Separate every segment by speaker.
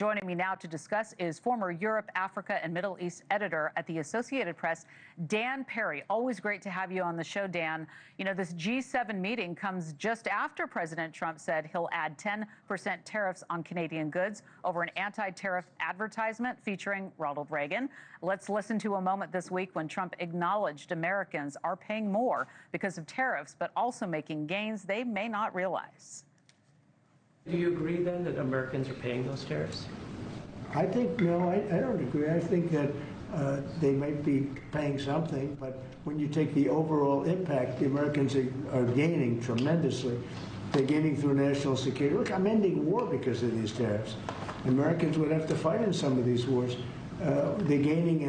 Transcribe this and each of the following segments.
Speaker 1: Joining me now to discuss is former Europe, Africa, and Middle East editor at the Associated Press, Dan Perry. Always great to have you on the show, Dan. You know, this G7 meeting comes just after President Trump said he'll add 10% tariffs on Canadian goods over an anti-tariff advertisement featuring Ronald Reagan. Let's listen to a moment this week when Trump acknowledged Americans are paying more because of tariffs, but also making gains they may not realize.
Speaker 2: Do you agree then that Americans are paying those tariffs?
Speaker 3: I think, no, I don't agree. I think that they might be paying something, but when you take the overall impact, the Americans are gaining tremendously. They're gaining through national security. Look, I'm ending war because of these tariffs. Americans would have to fight in some of these wars. They're gaining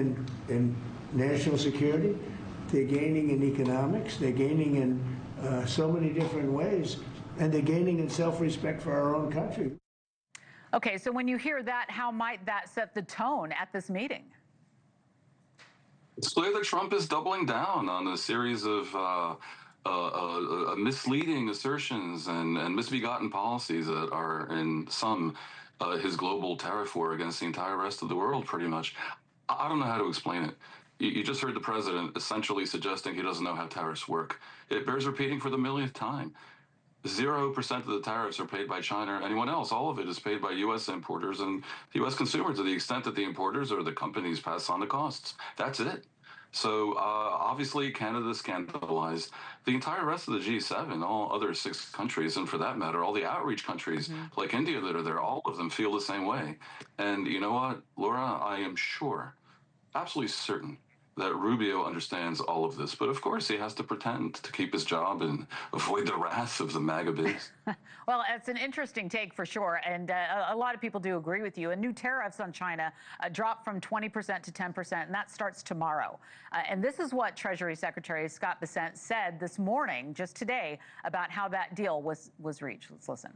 Speaker 3: in national security. They're gaining in economics. They're gaining in so many different ways. And they're gaining in self-respect for our own country.
Speaker 1: Okay, so when you hear that, how might that set the tone at this meeting?
Speaker 4: It's clear that Trump is doubling down on a series of misleading assertions and misbegotten policies that are in some his global tariff war against the entire rest of the world, pretty much. I don't know how to explain it. You just heard the president essentially suggesting he doesn't know how tariffs work. It bears repeating for the millionth time. 0% of the tariffs are paid by China or anyone else. All of it is paid by U.S. importers and U.S. consumers to the extent that the importers or the companies pass on the costs. That's it. So obviously Canada's scandalized. The entire rest of the G7, all other 6 countries, and for that matter, all the outreach countries like India that are there, all of them feel the same way. And you know what, Laura, I am sure, absolutely certain, that Rubio understands all of this, but of course he has to pretend to keep his job and avoid the wrath of the MAGA base.
Speaker 1: Well, it's an interesting take for sure, and a lot of people do agree with you. And new tariffs on China dropped from 20% to 10%, and that starts tomorrow. And this is what Treasury Secretary Scott Bessent said this morning, just today, about how that deal was reached. Let's listen.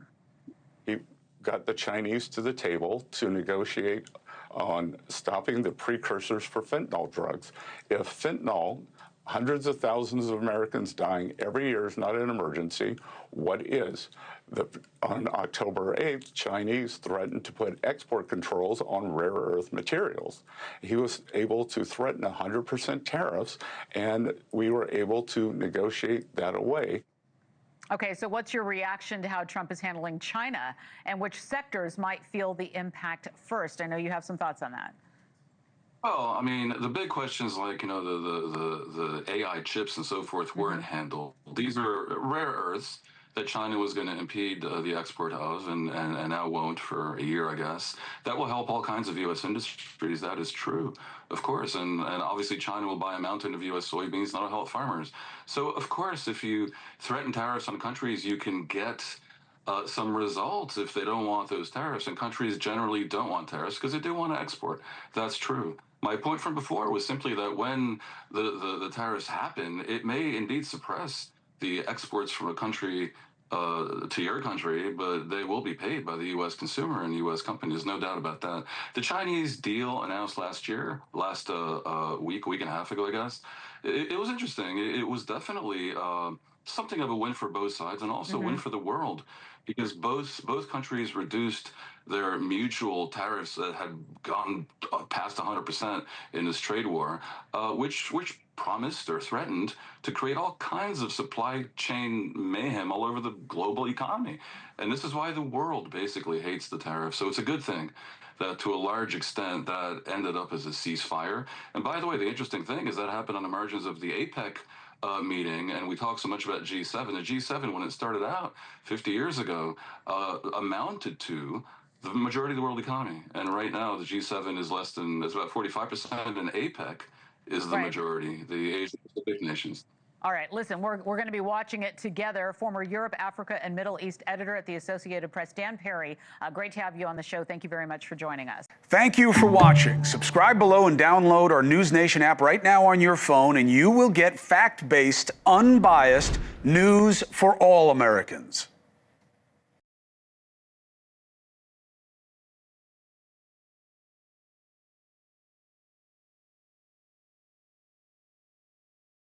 Speaker 5: He got the Chinese to the table to negotiate on stopping the precursors for fentanyl drugs. If fentanyl, hundreds of thousands of Americans dying every year, is not an emergency, what is? On October 8th, Chinese threatened to put export controls on rare earth materials. He was able to threaten 100% tariffs, and we were able to negotiate that away.
Speaker 1: Okay, so what's your reaction to how Trump is handling China, and which sectors might feel the impact first? I know you have some thoughts on that.
Speaker 4: Well, I mean, the big questions like, you know, the AI chips and so forth weren't handled. These are rare earths that China was going to impede the export of and now won't for a year, I guess. That will help all kinds of U.S. industries. That is true, of course. And obviously China will buy a mountain of U.S. soybeans, that'll help farmers. So, of course, if you threaten tariffs on countries, you can get some results if they don't want those tariffs. And countries generally don't want tariffs because they do want to export. That's true. My point from before was simply that when the tariffs happen, it may indeed suppress the exports from a country to your country, but they will be paid by the U.S. consumer and U.S. companies, no doubt about that. The Chinese deal announced last week and a half ago, I guess, it was interesting. It was definitely something of a win for both sides and also a win for the world, because both countries reduced their mutual tariffs that had gone past 100% in this trade war, which promised or threatened to create all kinds of supply chain mayhem all over the global economy. And this is why the world basically hates the tariff. So it's a good thing that to a large extent that ended up as a ceasefire. And by the way, the interesting thing is that happened on the margins of the APEC meeting, and we talk so much about G7. The G7, when it started out 50 years ago, amounted to the majority of the world economy. And right now, the G7 is about 45%, and APEC is the majority, the Asian Pacific nations.
Speaker 1: All right, listen, we're going to be watching it together. Former Europe, Africa, and Middle East editor at the Associated Press, Dan Perry, great to have you on the show. Thank you very much for joining us.
Speaker 6: Thank you for watching. Subscribe below and download our NewsNation app right now on your phone, and you will get fact-based, unbiased news for all Americans.